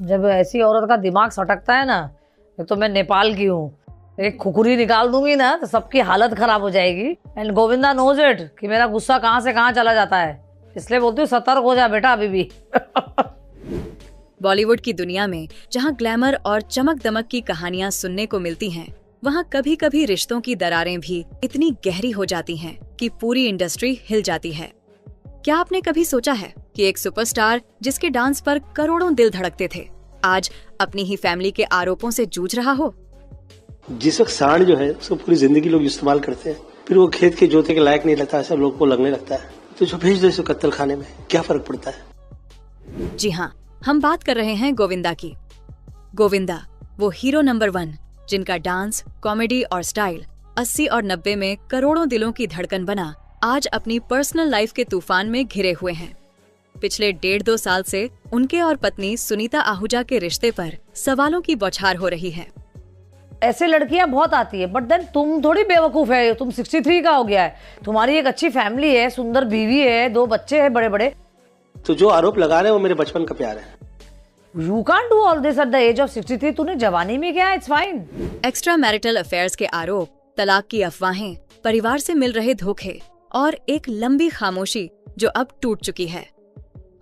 जब ऐसी औरत का दिमाग सटकता है ना, तो मैं नेपाल की हूँ, एक खुखुरी निकाल दूंगी ना तो सबकी हालत खराब हो जाएगी। एंड गोविंदा नोज इट कि मेरा गुस्सा कहाँ से कहाँ चला जाता है, इसलिए बोलती हूँ सतर्क हो जा बेटा अभी भी। बॉलीवुड की दुनिया में जहां ग्लैमर और चमक दमक की कहानियां सुनने को मिलती हैं, वहां कभी कभी रिश्तों की दरारें भी इतनी गहरी हो जाती हैं कि पूरी इंडस्ट्री हिल जाती है। क्या आपने कभी सोचा है कि एक सुपरस्टार जिसके डांस पर करोड़ों दिल धड़कते थे, आज अपनी ही फैमिली के आरोपों से जूझ रहा हो? जिस वक्त सांड जो है उसको पूरी जिंदगी लोग इस्तेमाल करते हैं, फिर वो खेत के जोते के लायक नहीं रहता, ऐसा लोग को लगने लगता है, तो जो भेज दो इसे कत्ल खाने में, क्या फर्क पड़ता है। जी हाँ, हम बात कर रहे हैं गोविंदा की। गोविंदा वो हीरो नंबर 1 जिनका डांस, कॉमेडी और स्टाइल 80 और 90 में करोड़ों दिलों की धड़कन बना, आज अपनी पर्सनल लाइफ के तूफान में घिरे हुए हैं। पिछले 1.5-2 साल से उनके और पत्नी सुनीता आहूजा के रिश्ते पर सवालों की बौछार हो रही है। ऐसे लड़कियां बहुत आती है, बट देन तुम थोड़ी बेवकूफ है, तुम 63 का हो गया है, तुम्हारी एक अच्छी फैमिली है, सुंदर बीवी है, 2 बच्चे हैं बड़े बड़े। तो जो आरोप लगा रहे हैं वो मेरे बचपन का प्यार है। You can't do all this at the age of 63. तूने जवानी में किया, it's fine. Extra marital affairs के आरोप, तलाक की अफवाहें, परिवार से मिल रहे धोखे और एक लंबी खामोशी जो अब टूट चुकी है।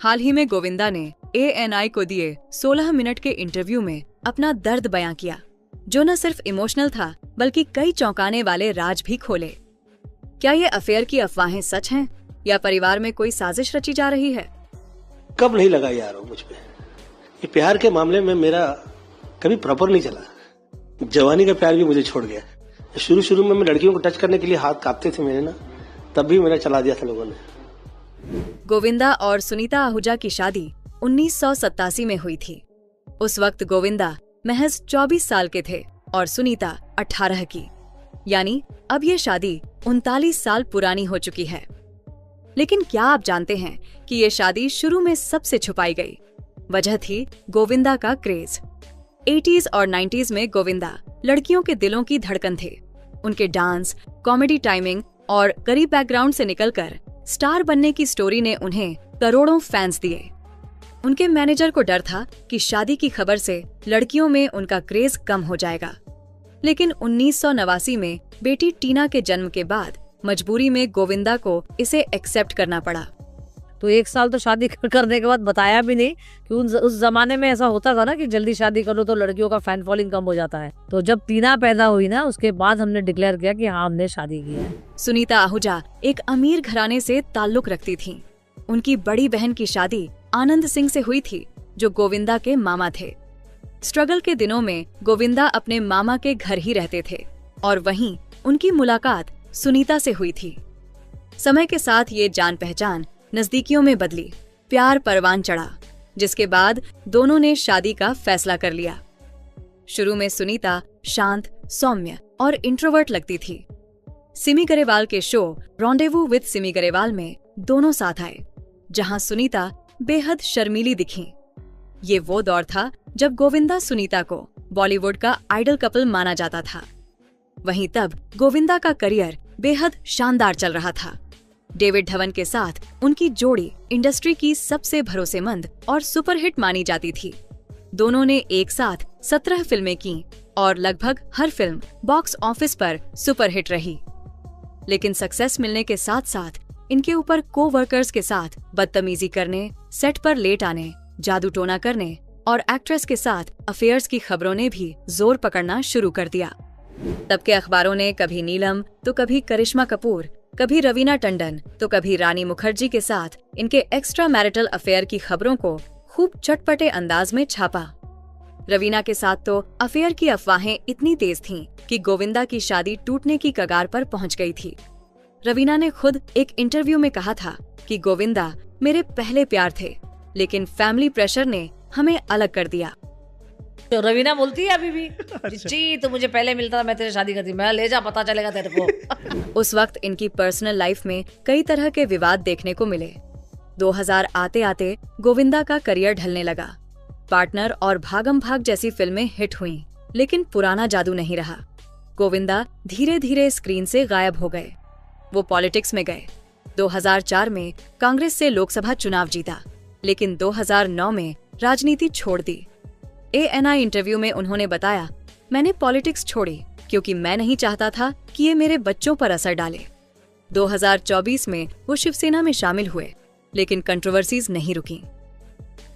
हाल ही में गोविंदा ने ANI को दिए 16 मिनट के इंटरव्यू में अपना दर्द बयां किया, जो न सिर्फ इमोशनल था बल्कि कई चौंकाने वाले राज भी खोले। क्या ये अफेयर की अफवाहें सच हैं या परिवार में कोई साजिश रची जा रही है? कब नहीं लगा यार मुझ पे, ये प्यार के मामले में मेरा कभी प्रॉपर नहीं चला। जवानी का प्यार भी मुझे छोड़ गया। शुरू में मैं लड़कियों को टच करने के लिए हाथ कांपते थे मेरे ना, तब भी मेरा चला दिया था लोगों ने। गोविंदा और सुनीता आहूजा की शादी 1987 में हुई थी। उस वक्त गोविंदा महज 24 साल के थे और सुनीता 18 की, यानी अब ये शादी 39 साल पुरानी हो चुकी है। लेकिन क्या आप जानते हैं कि ये शादी शुरू में सबसे छुपाई गई? वजह थी गोविंदा का क्रेज। 80s और 90s में गोविंदा लड़कियों के दिलों की धड़कन थे। उनके डांस, कॉमेडी टाइमिंग और गरीब बैकग्राउंड से निकलकर स्टार बनने की स्टोरी ने उन्हें करोड़ों फैंस दिए। उनके मैनेजर को डर था कि शादी की खबर से लड़कियों में उनका क्रेज कम हो जाएगा। लेकिन 1989 में बेटी टीना के जन्म के बाद मजबूरी में गोविंदा को इसे एक्सेप्ट करना पड़ा। तो 1 साल तो शादी करने के बाद बताया भी नहीं कि उस जमाने में ऐसा होता था ना कि जल्दी शादी करो तो लड़कियों का फैन फॉलोइंग कम हो जाता है। तो जब टीना पैदा हुई ना, उसके बाद हमने डिक्लेयर किया कि हाँ, हमने शादी की है। सुनीता आहूजा एक अमीर घराने से ताल्लुक रखती थीं। उनकी बड़ी बहन की शादी आनंद सिंह से हुई थी, जो गोविंदा के मामा थे। स्ट्रगल के दिनों में गोविंदा अपने मामा के घर ही रहते थे और वहीं उनकी मुलाकात सुनीता से हुई थी। समय के साथ ये जान पहचान नजदीकियों में बदली, प्यार परवान चढ़ा, जिसके बाद दोनों ने शादी का फैसला कर लिया। शुरू में सुनीता शांत, सौम्य और इंट्रोवर्ट लगती थी। सिमी गरेवाल के show rendezvous with Simi Garewal में दोनों साथ आए, जहां सुनीता बेहद शर्मीली दिखीं। ये वो दौर था जब गोविंदा सुनीता को बॉलीवुड का आइडल कपल माना जाता था। वहीं तब गोविंदा का करियर बेहद शानदार चल रहा था। डेविड धवन के साथ उनकी जोड़ी इंडस्ट्री की सबसे भरोसेमंद और सुपरहिट मानी जाती थी। दोनों ने एक साथ 17 फिल्में की और लगभग हर फिल्म बॉक्स ऑफिस पर सुपरहिट रही। लेकिन सक्सेस मिलने के साथ साथ इनके ऊपर को-वर्कर्स के साथ बदतमीजी करने, सेट पर लेट आने, जादू टोना करने और एक्ट्रेस के साथ अफेयर्स की खबरों ने भी जोर पकड़ना शुरू कर दिया। तब के अखबारों ने कभी नीलम तो कभी करिश्मा कपूर, कभी रवीना टंडन तो कभी रानी मुखर्जी के साथ इनके एक्स्ट्रा मैरिटल अफेयर की खबरों को खूब चटपटे अंदाज में छापा। रवीना के साथ तो अफेयर की अफवाहें इतनी तेज थीं कि गोविंदा की शादी टूटने की कगार पर पहुंच गई थी। रवीना ने खुद एक इंटरव्यू में कहा था कि गोविंदा मेरे पहले प्यार थे, लेकिन फैमिली प्रेशर ने हमें अलग कर दिया। तो रवीना बोलती है अभी भी, चिच्ची तो मुझे पहले मिलता था, मैं तेरे शादी करती, मैं ले जा, पता चलेगा तेरे को। उस वक्त इनकी पर्सनल लाइफ में कई तरह के विवाद देखने को मिले। 2000 आते आते गोविंदा का करियर ढलने लगा। पार्टनर और भागम भाग जैसी फिल्में हिट हुईं, लेकिन पुराना जादू नहीं रहा। गोविंदा धीरे धीरे स्क्रीन से गायब हो गए। वो पॉलिटिक्स में गए। 2004 में कांग्रेस से लोकसभा चुनाव जीता, लेकिन 2009 में राजनीति छोड़ दी। ANI इंटरव्यू में उन्होंने बताया, मैंने पॉलिटिक्स छोड़ी क्योंकि मैं नहीं चाहता था कि ये मेरे बच्चों पर असर डाले। 2024 में वो शिवसेना में शामिल हुए, लेकिन कंट्रोवर्सीज नहीं रुकी।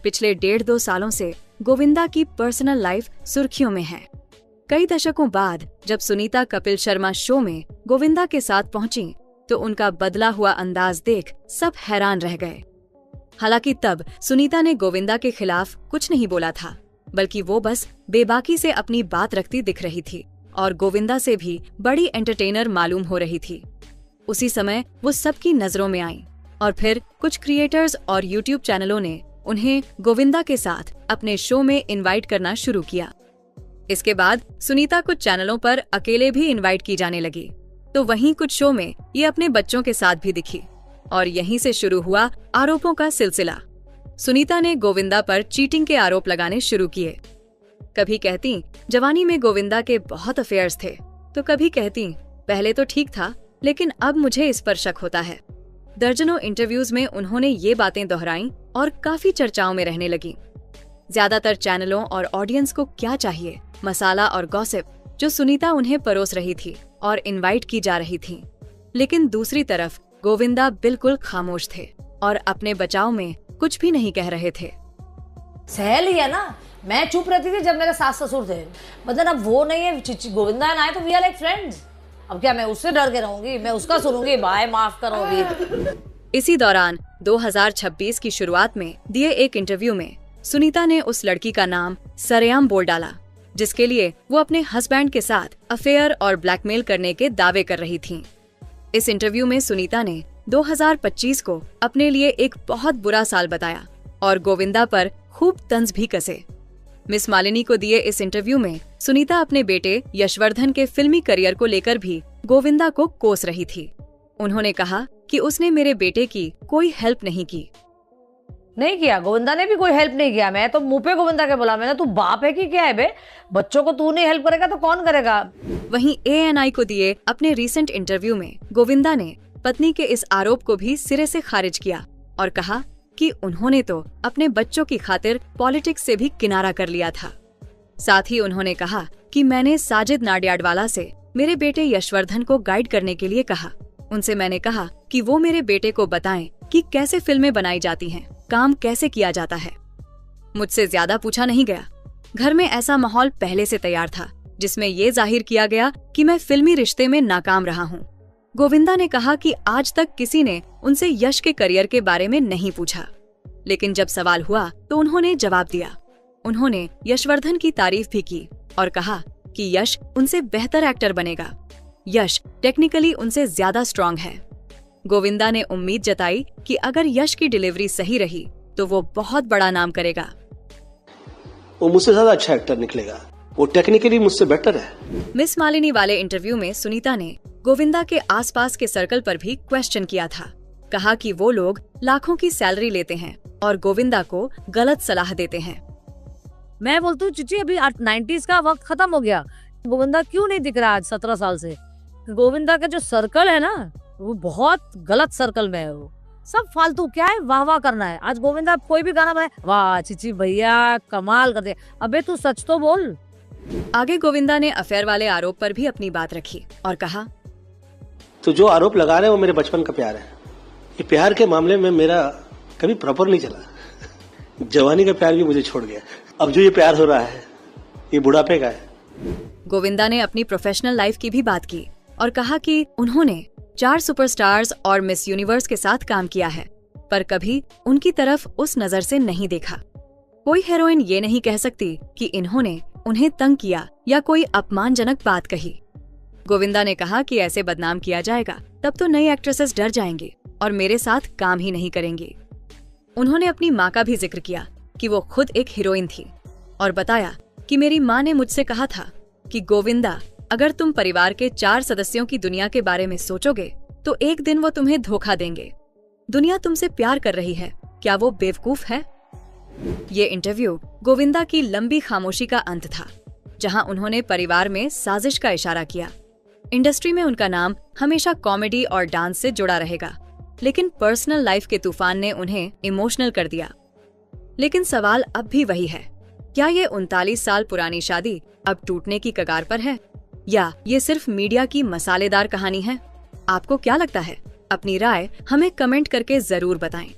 पिछले 1.5-2 सालों से गोविंदा की पर्सनल लाइफ सुर्खियों में है। कई दशकों बाद जब सुनीता कपिल शर्मा शो में गोविंदा के साथ पहुंची तो उनका बदला हुआ अंदाज देख सब हैरान रह गए। हालांकि तब सुनीता ने गोविंदा के खिलाफ कुछ नहीं बोला था, बल्कि वो बस बेबाकी से अपनी बात रखती दिख रही थी और गोविंदा से भी बड़ी एंटरटेनर मालूम हो रही थी। उसी समय वो सबकी नजरों में आई और फिर कुछ क्रिएटर्स और यूट्यूब चैनलों ने उन्हें गोविंदा के साथ अपने शो में इनवाइट करना शुरू किया। इसके बाद सुनीता कुछ चैनलों पर अकेले भी इनवाइट की जाने लगी, तो वहीं कुछ शो में ये अपने बच्चों के साथ भी दिखी और यहीं से शुरू हुआ आरोपों का सिलसिला। सुनीता ने गोविंदा पर चीटिंग के आरोप लगाने शुरू किए। कभी कहती जवानी में गोविंदा के बहुत अफेयर्स थे, तो कभी कहती पहले तो ठीक था लेकिन अब मुझे इस पर शक होता है। दर्जनों इंटरव्यूज में उन्होंने ये बातें दोहराई और काफी चर्चाओं में रहने लगी। ज्यादातर चैनलों और ऑडियंस को क्या चाहिए, मसाला और गॉसिप जो सुनीता उन्हें परोस रही थी और इनवाइट की जा रही थी। लेकिन दूसरी तरफ गोविंदा बिल्कुल खामोश थे और अपने बचाव में कुछ भी नहीं कह रहे थे। सह लिया ना, मैं चुप रहती थी जब मेरे सास ससुर थे, मतलब अब वो नहीं है। गोविंदा ना आए तो वी आर लाइक फ्रेंड्स। अब क्या मैं उससे डर के रहूंगी, मैं उसका सुनूंगी, बाय माफ करोगी। इसी दौरान 2026 की शुरुआत में दिए एक इंटरव्यू में सुनीता ने उस लड़की का नाम सरेआम बोल डाला जिसके लिए वो अपने हस्बैंड के साथ अफेयर और ब्लैकमेल करने के दावे कर रही थीं। इस इंटरव्यू में सुनीता ने 2025 को अपने लिए एक बहुत बुरा साल बताया और गोविंदा पर खूब तंज भी कसे। मिस मालिनी को दिए इस इंटरव्यू में सुनीता अपने बेटे यशवर्धन के फिल्मी करियर को लेकर भी गोविंदा को कोस रही थी। उन्होंने कहा कि उसने मेरे बेटे की कोई हेल्प नहीं की। नहीं किया, गोविंदा ने भी कोई हेल्प नहीं किया। मैं तो मुंह पे गोविंदा के बोला, मैंने तू बाप है कि क्या है बे, बच्चों को तू नहीं हेल्प करेगा तो कौन करेगा। वहीं ANI को दिए अपने रीसेंट इंटरव्यू में गोविंदा ने पत्नी के इस आरोप को भी सिरे से खारिज किया और कहा कि उन्होंने तो अपने बच्चों की खातिर पॉलिटिक्स से भी किनारा कर लिया था। साथ ही उन्होंने कहा कि मैंने साजिद नाडियाडवाला से मेरे बेटे यशवर्धन को गाइड करने के लिए कहा। उनसे मैंने कहा कि वो मेरे बेटे को बताएं कि कैसे फिल्में बनाई जाती हैं, काम कैसे किया जाता है। मुझसे ज्यादा पूछा नहीं गया। घर में ऐसा माहौल पहले से तैयार था जिसमें ये जाहिर किया गया कि मैं फिल्मी रिश्ते में नाकाम रहा हूँ। गोविंदा ने कहा कि आज तक किसी ने उनसे यश के करियर के बारे में नहीं पूछा, लेकिन जब सवाल हुआ तो उन्होंने जवाब दिया। उन्होंने यशवर्धन की तारीफ भी की और कहा कि यश उनसे बेहतर एक्टर बनेगा। यश टेक्निकली उनसे ज्यादा स्ट्रॉन्ग है। गोविंदा ने उम्मीद जताई कि अगर यश की डिलीवरी सही रही तो वो बहुत बड़ा नाम करेगा। वो मुझसे ज्यादा अच्छा एक्टर निकलेगा, वो टेक्निकली मुझसे बेटर है। मिस मालिनी वाले इंटरव्यू में सुनीता ने गोविंदा के आसपास के सर्कल पर भी क्वेश्चन किया था। कहा कि वो लोग लाखों की सैलरी लेते हैं और गोविंदा को गलत सलाह देते हैं। मैं बोलती हूँ चिची, अभी 90s का वक्त खत्म हो गया। गोविंदा क्यों नहीं दिख रहा आज 17 साल से? गोविंदा का जो सर्कल है ना, वो बहुत गलत सर्कल में है। वो सब फालतू क्या है, वाह वाह करना है। आज गोविंदा कोई भी गाना बनाए, वाह चिची भैया कमाल कर दे। अबे तू सच तो बोल। आगे गोविंदा ने अफेयर वाले आरोप पर भी अपनी बात रखी और कहा, तो जो आरोप लगा रहे हैं वो मेरे बचपन का प्यार है। ये प्यार के मामले में मेरा कभी प्रॉपर नहीं चला। जवानी का प्यार भी मुझे छोड़ गया। अब जो ये प्यार हो रहा है ये बुढ़ापे का है। गोविंदा ने अपनी प्रोफेशनल लाइफ की भी बात की और कहा कि उन्होंने 4 सुपरस्टार्स और मिस यूनिवर्स के साथ काम किया है, पर कभी उनकी तरफ उस नजर से नहीं देखा। कोई हीरोइन ये नहीं कह सकती कि इन्होंने उन्हें तंग किया या कोई अपमानजनक बात कही। गोविंदा ने कहा कि ऐसे बदनाम किया जाएगा तब तो नई एक्ट्रेसेस डर जाएंगी और मेरे साथ काम ही नहीं करेंगी। उन्होंने अपनी माँ का भी जिक्र किया कि वो खुद एक हीरोइन थी और बताया कि मेरी माँ ने मुझसे कहा था कि गोविंदा, अगर तुम परिवार के 4 सदस्यों की दुनिया के बारे में सोचोगे तो एक दिन वो तुम्हें धोखा देंगे। दुनिया तुमसे प्यार कर रही है, क्या वो बेवकूफ है? ये इंटरव्यू गोविंदा की लंबी खामोशी का अंत था, जहां उन्होंने परिवार में साजिश का इशारा किया। इंडस्ट्री में उनका नाम हमेशा कॉमेडी और डांस से जुड़ा रहेगा, लेकिन पर्सनल लाइफ के तूफान ने उन्हें इमोशनल कर दिया। लेकिन सवाल अब भी वही है, क्या ये 39 साल पुरानी शादी अब टूटने की कगार पर है, या ये सिर्फ मीडिया की मसालेदार कहानी है? आपको क्या लगता है? अपनी राय हमें कमेंट करके जरूर बताएं।